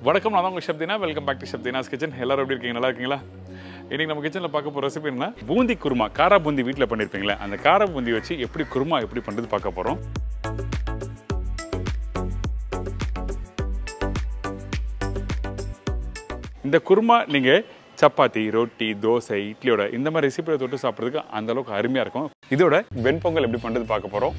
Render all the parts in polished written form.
வணக்கம், நான் உங்கள் chef Deena. Welcome back to chef Deena's kitchen. எல்லாரும் எப்படி இருக்கீங்க? நல்லா இருக்கீங்களா? இன்றைக்கி நம்ம கிச்சனில் பார்க்க போகிற ரெசிபி என்ன, பூந்தி குருமா. காரா பூந்தி வீட்டில் பண்ணியிருப்பீங்களே, அந்த காரா பூந்தி வச்சு எப்படி குருமா எப்படி பண்ணுறது பார்க்க போகிறோம். இந்த குருமா நீங்கள் சப்பாத்தி, ரொட்டி, தோசை, இட்லியோட இந்த மாதிரி ரெசிபியை தொட்டு சாப்பிட்றதுக்கு அந்தளவுக்கு அருமையாக இருக்கும். இதோட வெண்பொங்கல் எப்படி பண்ணுறது பார்க்க போகிறோம்.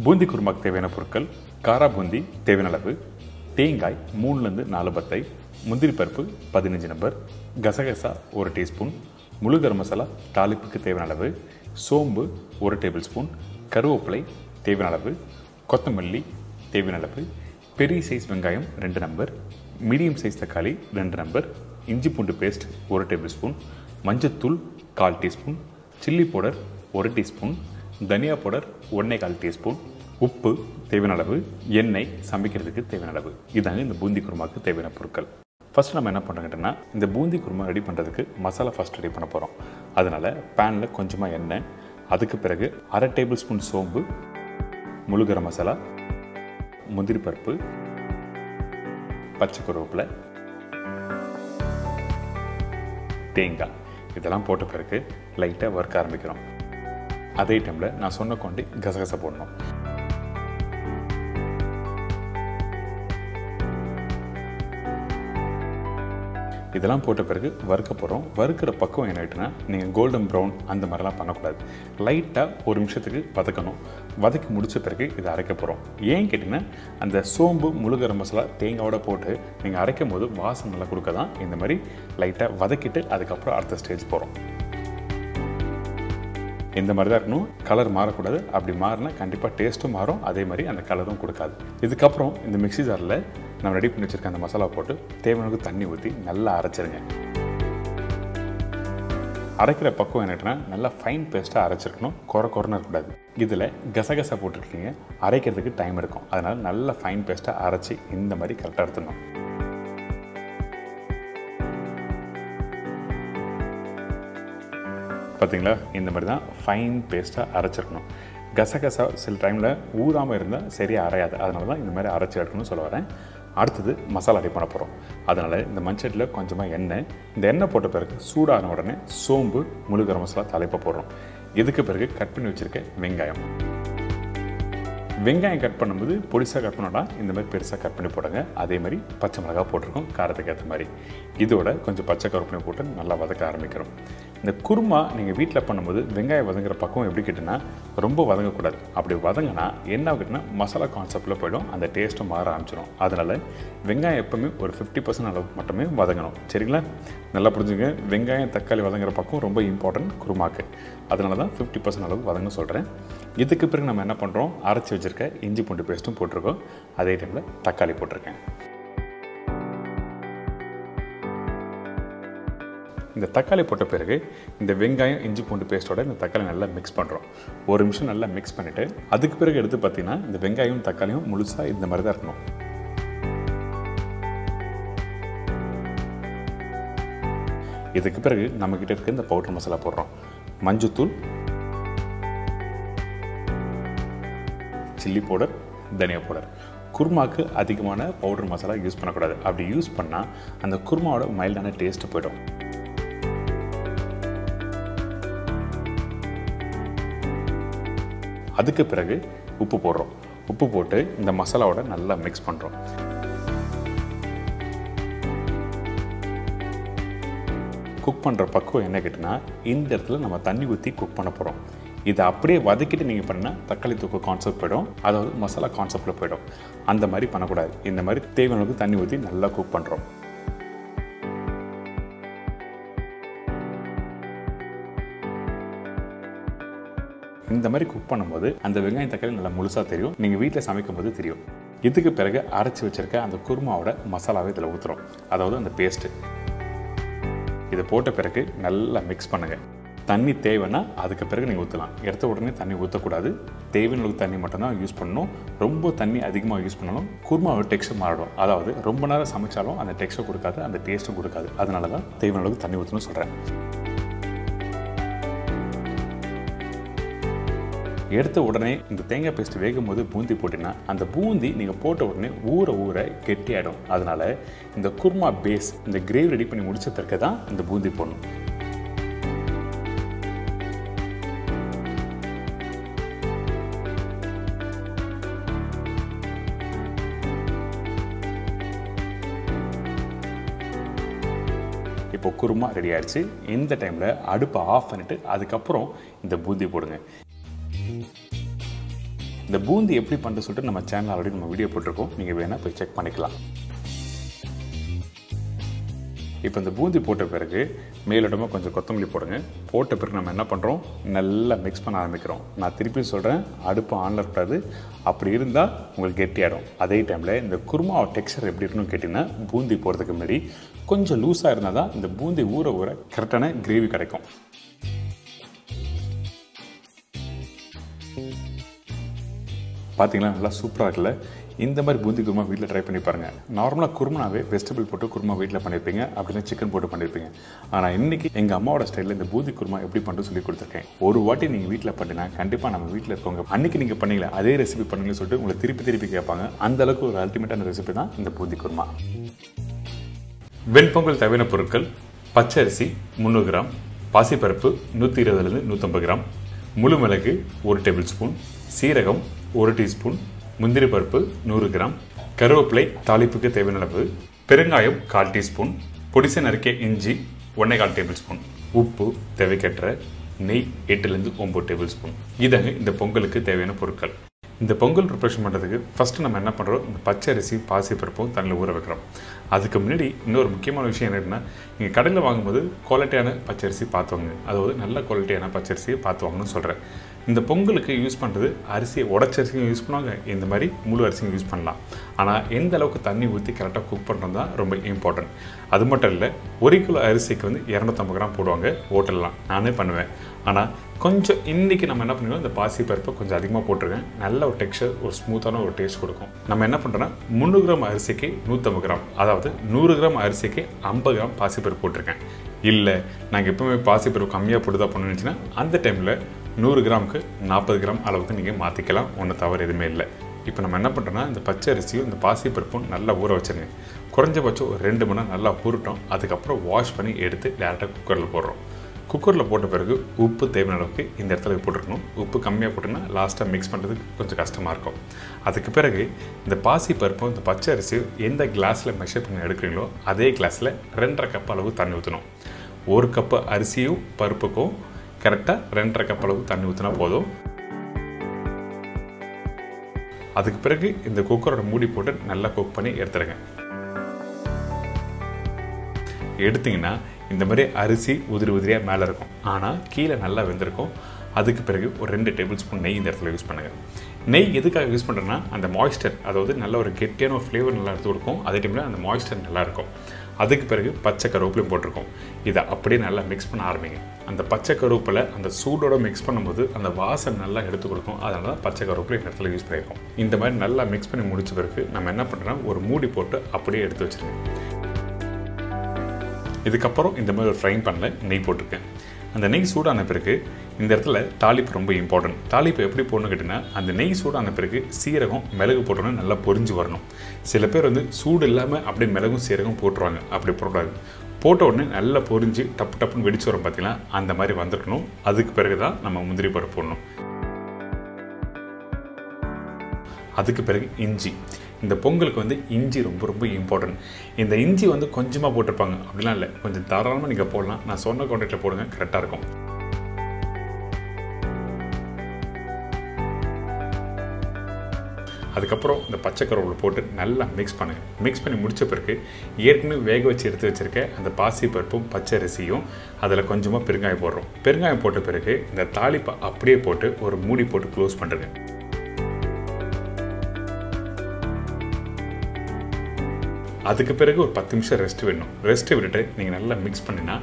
பூந்தி குருமாக்கு தேவையான பொருட்கள்: காரா பூந்தி தேவையான அளவு, தேங்காய் 3லேருந்து 4 பத்தை, முந்திரி பருப்பு 15 நம்பர், கசகசா 1 டீஸ்பூன், முழு கரம் மசாலா தாளிப்புக்கு தேவையான அளவு, சோம்பு 1 டேபிள் ஸ்பூன், கருவேப்பிலை தேவையான அளவு, கொத்தமல்லி தேவையான அளவு, பெரிய சைஸ் வெங்காயம் 2 நம்பர், மீடியம் சைஸ் தக்காளி 2 நம்பர், இஞ்சி பூண்டு பேஸ்ட் 1 டேபிள் ஸ்பூன், மஞ்சத்தூள் 1/4 டீஸ்பூன், சில்லி பவுடர் 1 டீஸ்பூன், தனியா பவுடர் 1/4 டீஸ்பூன், உப்பு தேவையான அளவு, எண்ணெய் சமைக்கிறதுக்கு தேவையான அளவு. இதாங்க இந்த பூந்தி குருமாவுக்கு தேவையான பொருட்கள். ஃபஸ்ட்டு நம்ம என்ன பண்ணுறோங்கன்னா, இந்த பூந்தி குருமா ரெடி பண்ணுறதுக்கு மசாலா ஃபஸ்ட் ரெடி பண்ண போகிறோம். அதனால் பேனில் கொஞ்சமாக எண்ணெய், அதுக்கு பிறகு 1/2 டேபிள் ஸ்பூன் சோம்பு, முழு கரம் மசாலா, முந்திரி பருப்பு, பச்சை கருவேப்பிலை, தேங்காய் இதெல்லாம் போட்ட பிறகு லைட்டாக வறுக்க ஆரம்பிக்கிறோம். அதே டைமில் நான் சொன்ன கொண்டு கசகசா போடணும். இதெல்லாம் போட்ட பிறகு வறுக்க போகிறோம். வறுக்கிற பக்கம் என்ன ஆகிட்டுனா, நீங்கள் கோல்டன் ப்ரௌன் அந்த மாதிரிலாம் பண்ணக்கூடாது. லைட்டாக 1 நிமிஷத்துக்கு வதக்கணும். வதக்கி முடித்த பிறகு இதை அரைக்க போகிறோம். ஏன் கேட்டிங்கன்னா, அந்த சோம்பு, முழு கரம் மசாலா தேங்காயோட போட்டு நீங்கள் அரைக்கும் போது வாசம் நல்லா கொடுக்க தான் இந்த மாதிரி லைட்டாக வதக்கிட்டு அதுக்கப்புறம் அடுத்த ஸ்டேஜ் போகிறோம். இந்த மாதிரி தான் இருக்கணும். கலர் மாறக்கூடாது. அப்படி மாறினா கண்டிப்பாக டேஸ்ட்டும் மாறும், அதே மாதிரி அந்த கலரும் கொடுக்காது. இதுக்கப்புறம் இந்த மிக்ஸி ஜாரில் நம்ம ரெடி பண்ணி வச்சுருக்க அந்த மசாலா போட்டு தேவையான தண்ணி ஊற்றி நல்லா அரைச்சிருங்க. அரைக்கிற பக்கம் என்னட்டுனா, நல்லா ஃபைன் பேஸ்ட்டாக அரைச்சிருக்கணும். குறைன்னு இருக்கக்கூடாது. இதில் கசகசா போட்டுருக்கீங்க, அரைக்கிறதுக்கு டைம் இருக்கும். அதனால் நல்லா ஃபைன் பேஸ்ட்டாக அரைச்சி இந்த மாதிரி கரெக்டாக எடுத்துடணும். பார்த்தீங்களா, இந்த மாதிரி தான் ஃபைன் பேஸ்ட்டாக அரைச்சிருக்கணும். கசகசா சில டைமில் ஊறாமல் இருந்தால் சரியாக அரையாது. அதனால தான் இந்த மாதிரி அரைச்சி எடுக்கணும்னு சொல்ல வரேன். அடுத்தது மசாலா ரெடி பண்ண போகிறோம். அதனால் இந்த மண்சட்டியில் கொஞ்சமாக எண்ணெய், இந்த எண்ணெய் போட்ட பிறகு சூடான உடனே சோம்பு, முழு கரம் மசாலா தாளிப்பை போடுறோம். இதுக்கு பிறகு கட் பண்ணி வச்சுருக்க வெங்காயம். வெங்காயம் கட் பண்ணும்போது பொடிசாக கட் பண்ணோன்னா இந்த மாதிரி பெருசாக கட் பண்ணி போடுங்க. அதே மாதிரி பச்சை மிளகா போட்டிருக்கோம் காரத்துக்கு ஏற்ற மாதிரி. இதோட கொஞ்சம் பச்சை கருவேப்பிலை போட்டு நல்லா வதக்க ஆரம்பிக்கிறோம். இந்த குருமா நீங்கள் வீட்டில் பண்ணும்போது வெங்காயம் வதங்குற பக்கம் எப்படி கேட்டிங்கன்னா, ரொம்ப வதங்கக்கூடாது. அப்படி வதங்கினா என்ன ஆகுதுன்னா, மசாலா கான்செப்டில் போய்டும், அந்த டேஸ்ட்டும் மாற ஆரம்பிச்சிடும். அதனால் வெங்காயம் எப்போவுமே ஒரு 50% அளவுக்கு மட்டுமே வதங்கணும். சரிங்களா? நல்லா புரிஞ்சுங்க. வெங்காயம் தக்காளி வதங்குற பக்கம் ரொம்ப இம்பார்ட்டன்ட் குருமாக்கு. அதனால தான் 50% அளவுக்கு வதங்க சொல்கிறேன். இதுக்கு பிறகு நம்ம என்ன பண்ணுறோம், அரைச்சி வச்சுருக்க இஞ்சி பூண்டு பேஸ்ட்டும் போட்டிருக்கோம். அதே டைமில் தக்காளி போட்டிருக்கேன். இந்த தக்காளி போட்ட பிறகு இந்த வெங்காயம் இஞ்சி பூண்டு பேஸ்ட்டோட இந்த தக்காளி நல்லா மிக்ஸ் பண்ணுறோம். 1 நிமிஷம் நல்லா மிக்ஸ் பண்ணிவிட்டு அதுக்கு பிறகு எடுத்து பார்த்தீங்கன்னா, இந்த வெங்காயம் தக்காளியும் முழுசாக இந்த மாதிரி தான் இருக்கணும். இதுக்கு பிறகு நம்மக்கிட்ட இருக்க இந்த பவுடர் மசாலா போடுறோம். மஞ்சத்தூள், சில்லி பவுடர், தனியா பவுடர். குருமாவுக்கு அதிகமான பவுடர் மசாலா யூஸ் பண்ணக்கூடாது. அப்படி யூஸ் பண்ணால் அந்த குருமாவோட மைல்டான டேஸ்ட்டு போய்டும். அதுக்கு பிறகு உப்பு போடுறோம். உப்பு போட்டு இந்த மசாலாவோட நல்லா மிக்ஸ் பண்ணுறோம். குக் பண்ணுற பக்குவம் என்ன கேட்டிங்கன்னா, இந்த இடத்துல நம்ம தண்ணி ஊற்றி குக் பண்ண போகிறோம். இதை அப்படியே வதக்கிட்டு நீங்கள் பண்ணால் தக்காளி தூக்கு கான்செப்ட் போய்டும், அதாவது மசாலா கான்செப்டில் போய்டும். அந்த மாதிரி பண்ணக்கூடாது. இந்த மாதிரி தேவையானதுக்கு தண்ணி ஊற்றி நல்லா குக் பண்ணுறோம். இந்த மாதிரி குக் பண்ணும்போது அந்த வெங்காயம் தக்காளி நல்லா முழுசாக தெரியும். நீங்கள் வீட்டில் சமைக்கும் போது தெரியும். இதுக்கு பிறகு அரைச்சி வச்சுருக்க அந்த குருமாவோட மசாலாவை இதில் ஊற்றுறோம், அதாவது அந்த பேஸ்ட்டு. இதை போட்ட பிறகு நல்லா மிக்ஸ் பண்ணுங்கள். தண்ணி தேவைன்னா அதுக்கு பிறகு நீங்கள் ஊற்றலாம். எடுத்த உடனே தண்ணி ஊற்றக்கூடாது. தேவையான தண்ணி மட்டும்தான் யூஸ் பண்ணணும். ரொம்ப தண்ணி அதிகமாக யூஸ் பண்ணணும், குருமாவோட டெக்ஸ்டர் மாறிடும். அதாவது ரொம்ப நேரம் சமைச்சாலும் அந்த டெக்ஸ்டர் கொடுக்காது, அந்த டேஸ்ட்டும் கொடுக்காது. அதனால தான் தேவையான அளவுக்கு தண்ணி ஊற்றணும்னு சொல்கிறேன். எடுத்த உடனே இந்த தேங்காய் பேஸ்ட் வேகும் போது பூந்தி போட்டிங்கன்னா அந்த பூந்தி நீங்கள் போட்ட உடனே ஊற கெட்டியாயிடும். அதனால் இந்த குருமா பேஸ் இந்த கிரேவி ரெடி பண்ணி முடிச்ச பிறகு தான் இந்த பூந்தி போடணும். இப்போ குருமா ரெடி ஆயிடுச்சு. இந்த டைமில் அடுப்பை ஆஃப் பண்ணிவிட்டு அதுக்கப்புறம் இந்த பூந்தி போடுங்க. இந்த பூந்தி எப்படி பண்ணுறது சொல்லிட்டு நம்ம சேனல் ஆல்ரெடி நம்ம வீடியோ போட்டிருக்கோம், நீங்கள் வேணால் போய் செக் பண்ணிக்கலாம். இப்போ இந்த பூந்தி போட்ட பிறகு மேலிடமாக கொஞ்சம் கொத்தமல்லி போடுங்க. போட்ட பிறகு நம்ம என்ன பண்ணுறோம், நல்லா மிக்ஸ் பண்ண ஆரம்பிக்கிறோம். நான் திருப்பி சொல்கிறேன், அடுப்பு ஆனில் இருக்காது. அப்படி இருந்தால் உங்களுக்கு கெட்டியாகிடும். அதே டைமில் இந்த குருமா டெக்ஸ்சர் எப்படி இருக்கணும்னு கேட்டிங்கன்னா, பூந்தி போடுறதுக்கு முன்னாடி கொஞ்சம் லூஸாக இருந்தால் தான் இந்த பூந்தி ஊற கரெக்டான கிரேவி கிடைக்கும். பார்த்தீங்களா, நல்லா சூப்பராக இருக்குல்ல. இந்த மாதிரி பூந்தி குருமா வீட்டில் ட்ரை பண்ணி பாருங்கள். நார்மலாக குருமாவே வெஜிடபிள் போட்டு குருமா வீட்டில் பண்ணியிருப்பீங்க, அப்படின்னா சிக்கன் போட்டு பண்ணியிருப்பீங்க. ஆனால் இன்றைக்கி எங்கள் அம்மாவோட ஸ்டைலில் இந்த பூந்தி குருமா எப்படி பண்ணுறது சொல்லி கொடுத்துருக்கேன். ஒரு வாட்டி நீங்கள் வீட்டில் பண்ணினா கண்டிப்பாக நம்ம வீட்டில் இருக்கவங்க அன்றைக்கி நீங்கள் பண்ணீங்களே அதே ரெசிபி பண்ணுங்கன்னு சொல்லிட்டு உங்களை திருப்பி கேட்பாங்க. அந்தளவுக்கு ஒரு அல்டிமேட்டான ரெசிபி தான் இந்த பூந்தி குருமா. வெண்பொங்கல் தேவையான பொருட்கள்: பச்சரிசி 300 கிராம், பாசிப்பருப்பு 120 150 கிராம், முழு மிளகு 1 டேபிள் ஸ்பூன், சீரகம் 1 டீஸ்பூன், முந்திரி பருப்பு 100 கிராம், கருவேப்பிலை தாளிப்புக்கு தேவையான அளவு, பெருங்காயம் 1/4 டீஸ்பூன், பொடிசை நறுக்கிய இஞ்சி 1/4 டேபிள் ஸ்பூன், உப்பு தேவைக்கேற்ற, நெய் 8 9 டேபிள் ஸ்பூன். இதாங்க இந்த பொங்கலுக்கு தேவையான பொருட்கள். இந்த பொங்கல் ப்ரிப்பரேஷன் பண்ணுறதுக்கு ஃபஸ்ட்டு நம்ம என்ன பண்ணுறோம், இந்த பச்சரிசி பாசிப்பருப்பும் தண்ணியில் ஊற வைக்கிறோம். அதுக்கு முன்னாடி இன்னொரு முக்கியமான விஷயம் என்னென்னா, நீங்கள் கடையில் வாங்கும்போது குவாலிட்டியான பச்சரிசி பார்த்துவாங்க. அதாவது நல்ல குவாலிட்டியான பச்சரிசியை பார்த்து வாங்கணும்னு சொல்கிறேன். இந்த பொங்கலுக்கு யூஸ் பண்ணுறது அரிசியை உடச்சரிசியும் யூஸ் பண்ணுவாங்க, இந்த மாதிரி முழு அரிசியும் யூஸ் பண்ணலாம். ஆனால் எந்த அளவுக்கு தண்ணி ஊற்றி கரெக்டாக குக் பண்ணுறது தான் ரொம்ப இம்பார்ட்டன்ட். அது மட்டும் இல்லை, 1 கிலோ அரிசிக்கு வந்து 250 கிராம் போடுவாங்க ஹோட்டல்லாம். நானே பண்ணுவேன். ஆனால் கொஞ்சம் இன்றைக்கி நம்ம என்ன பண்ணுவோம், இந்த பாசி பருப்பை கொஞ்சம் அதிகமாக போட்டிருக்கேன். நல்ல ஒரு டெக்ஸ்சர், ஒரு ஸ்மூத்தான ஒரு டேஸ்ட் கொடுக்கும். நம்ம என்ன பண்ணுறோன்னா 300 கிராம் அரிசிக்கு 150 கிராம், அதாவது 100 கிராம் அரிசிக்கு 50 கிராம் பாசிப்பருப்பு போட்டிருக்கேன். இல்லை நாங்கள் எப்பவுமே பாசிப்பருப்பு கம்மியாக போட்டு தான் பண்ணுச்சுன்னா அந்த டைமில் 100 கிராமுக்கு 40 கிராம் அளவுக்கு நீங்கள் மாற்றிக்கலாம். ஒன்றும் தவறு எதுவுமே இல்லை. இப்போ நம்ம என்ன பண்ணுறோன்னா, இந்த பச்சை அரிசியும் இந்த பாசிப்பருப்பும் நல்லா ஊற வச்சுருங்க. குறைஞ்சபட்சம் ஒரு 2 மணி நேரம் நல்லா ஊறட்டும். அதுக்கப்புறம் வாஷ் பண்ணி எடுத்து டேரெக்டாக குக்கரில் போடுறோம். குக்கரில் போட்ட பிறகு உப்பு தேவையான அளவுக்கு இந்த இடத்துல போட்டுருக்கணும். உப்பு கம்மியாக போட்டோன்னா லாஸ்ட்டாக மிக்ஸ் பண்ணுறதுக்கு கொஞ்சம் கஷ்டமாக இருக்கும். அதுக்கு பிறகு இந்த பாசி பருப்பும் இந்த பச்சை அரிசியும் எந்த கிளாஸில் மெஷர் பண்ணி எடுக்கிறீங்களோ அதே கிளாஸில் 2.5 கப் அளவு தண்ணி ஊற்றணும். 1 கப்பு அரிசியும் பருப்புக்கும் கரெக்டாக 2.5 கப் அளவு தண்ணி ஊற்றினா போதும். அதுக்கு பிறகு இந்த குக்கரோட மூடி போட்டு நல்லா குக் பண்ணி எடுத்துருங்க. எடுத்திங்கன்னா இந்த மாதிரி அரிசி உதிரியாக மேலே இருக்கும், ஆனால் கீழே நல்லா வெந்திருக்கும். அதுக்கு பிறகு ஒரு 2 டேபிள் ஸ்பூன் நெய் இந்த இடத்துல யூஸ் பண்ணுங்கள். நெய் எதுக்காக யூஸ் பண்ணுறேன்னா, அந்த மாய்ஸ்டர், அதாவது நல்ல ஒரு கெட்டியான ஒரு ஃப்ளேவர் நல்லா எடுத்து கொடுக்கும். அதே டைமில் அந்த மாய்ஸ்டர் நல்லாயிருக்கும். அதுக்கு பிறகு பச்சை கருவேப்பிலையும் போட்டிருக்கோம். இதை அப்படியே நல்லா மிக்ஸ் பண்ண ஆரம்பிங்க. அந்த பச்சை கருவேப்பிலை அந்த சூடோட மிக்ஸ் பண்ணும்போது அந்த வாசனை நல்லா எடுத்து கொடுக்கும். அதனால தான் பச்சை கருவேப்பிலை இந்த இடத்துல யூஸ் பண்ணியிருக்கோம். இந்த மாதிரி நல்லா மிக்ஸ் பண்ணி முடிச்ச பிறகு நம்ம என்ன பண்ணுறோன்னா, ஒரு மூடி போட்டு அப்படியே எடுத்து வச்சுருங்க. இதுக்கப்புறம் இந்த மாதிரி ஒரு ஃப்ரைங் பேனில் நெய் போட்டிருக்கேன். அந்த நெய் சூடான பிறகு இந்த இடத்துல தாளிப்பு ரொம்ப இம்பார்ட்டன்ட். தாளிப்பு எப்படி போடணும்னு கேட்டிங்கன்னா, அந்த நெய் சூடான பிறகு சீரகம் மிளகு போட்டோன்னா நல்லா பொரிஞ்சு வரணும். சில பேர் வந்து சூடு இல்லாமல் அப்படியே மிளகும் சீரகம் போட்டுருவாங்க. அப்படி போடக்கூடாது. போட்ட உடனே நல்லா பொரிஞ்சு டப்புன்னு வெடிச்சு வரும். பார்த்தீங்கன்னா அந்த மாதிரி வந்துருக்கணும். அதுக்கு பிறகு தான் நம்ம முந்திரி பருப்பு போடணும். அதுக்கு பிறகு இஞ்சி. இந்த பொங்கலுக்கு வந்து இஞ்சி ரொம்ப இம்பார்ட்டன்ட். இந்த இஞ்சி வந்து கொஞ்சமாக போட்டிருப்பாங்க, அப்படிலாம் இல்லை, கொஞ்சம் தாராளமாக நீங்கள் போடலாம். நான் சொன்ன குவான்டிட்டியில் போடுங்க, கரெக்டாக இருக்கும். அதுக்கப்புறம் இந்த பச்சை கருவேப்பிலை போட்டு நல்லா மிக்ஸ் பண்ணுங்கள். மிக்ஸ் பண்ணி முடித்த பிறகு ஏற்கனவே வேக வச்சு எடுத்து வச்சுருக்க அந்த பாசி பருப்பும் பச்சை அரிசியும் அதில் கொஞ்சமாக பெருங்காயம் போடுறோம். பெருங்காயம் போட்ட பிறகு இந்த தாளிப்பை அப்படியே போட்டு ஒரு மூடி போட்டு க்ளோஸ் பண்ணுறேங்க. அதுக்கு பிறகு ஒரு 10 நிமிஷம் ரெஸ்ட் வேணும். ரெஸ்ட்டை விட்டுட்டு நீங்கள் நல்லா மிக்ஸ் பண்ணினா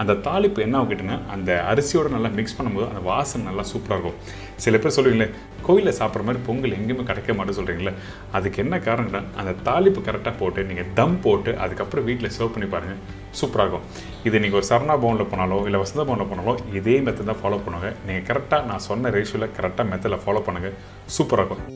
அந்த தாளிப்பு என்ன ஆகிட்டுன்னா அந்த அரிசியோடு நல்லா மிக்ஸ் பண்ணும்போது அந்த வாசனை நல்லா சூப்பராக இருக்கும். சில பேர் சொல்லுவீங்களே கோயிலில் சாப்பிட்ற மாதிரி பொங்கல் எங்கேயுமே கிடைக்க மாட்டேன்னு சொல்கிறீங்களே, அதுக்கு என்ன காரணம்னா அந்த தாளிப்பு கரெக்டாக போட்டு நீங்கள் தம் போட்டு அதுக்கப்புறம் வீட்டில் சர்வ் பண்ணி பாருங்கள், சூப்பராக இருக்கும். இது நீங்கள் ஒரு சரணா பவுனில் போனாலோ இல்லை வசந்த பவுனில் போனாலோ இதே மெத்தட் தான் ஃபாலோ பண்ணுவாங்க. நீங்கள் கரெக்டாக நான் சொன்ன ரேஷியோவில் கரெக்டாக மெத்தடில் ஃபாலோ பண்ணுங்கள், சூப்பராக இருக்கும்.